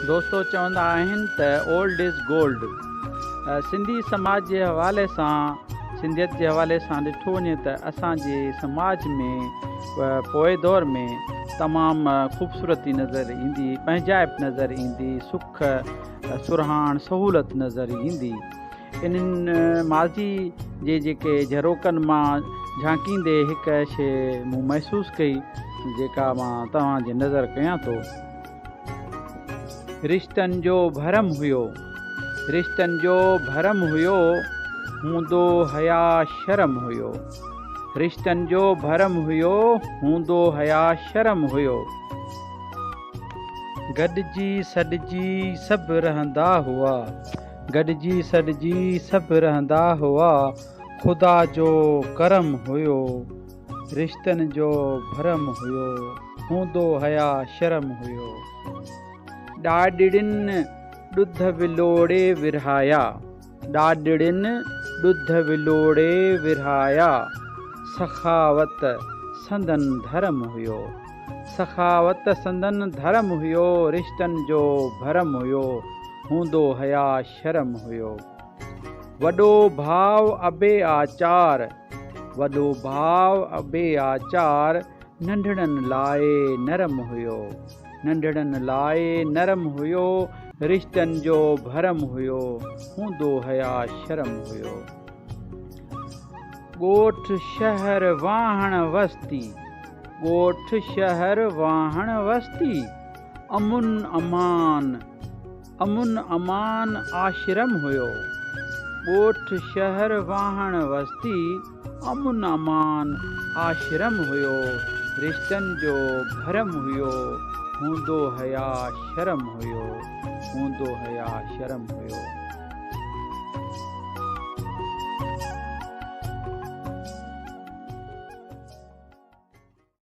दोस्तो चवंदा आहिनि त ओल्ड इज़ गोल्ड। सिंधी समाज जे हवाले सां सिंधियत जे हवाले सां ॾिठो वञे त असांजे समाज में पोइ दौर में तमामु ख़ूबसूरती नज़र ईंदी, पंहिंजाइप नज़र ईंदी, सुख सुरहाण सहूलत नज़र ईंदी। इन्हनि माज़ी जे जेके झरोकनि मां झांकींदे हिकु शइ मूं महसूसु कई जेका मां तव्हांजे नज़र कयां थो। रिश्तनि जो भरम हुयो, रिश्तनि जो भरम हुयो, हूंदो हया शर्म हुयो। रिश्तनि जो भरम हुयो, हूंदो हया शर्म हुयो। गॾिजी सॾिजी सभु रहंदा हुआ, गॾिजी सॾिजी सभु रहंदा हुआ। ख़ुदा जो करम हुयो, रिश्तनि जो भरम हुयो, हूंदो हया शर्म हुयो। ॾाॾड़ियुनि ॾुध विलोड़े विरहाया, ॾाॾड़ियुनि ॾुध विलोड़े विरहाया। सखावत संदन धर्म हुयो, सखावत संदन धर्म हुयो। रिश्तनि जो भरम हुयो, हूंदो हया शर्म हुयो। वॾो भाव अबे आचार, वॾो भाव अबे आचार। नंढड़नि लाइ नरम हुयो, नंढड़नि लाइ नरम हुयो। रिश्तनि जो भरम हुयो, हूंदो हया शर्म हुयो। ॻोठ शहर वाहण वस्ती, ॻोठ शहर वाहण वस्ती। अमुन अमान, अमुन अमान आश्रम हुयो। ॻोठ शहर वाहण वस्ती, अमुन अमान आश्रम हुयो। रिश्तनि जो भरम हुयो, हूंदो हया शर्म हुयो, हूंदो हया शर्म हुयो।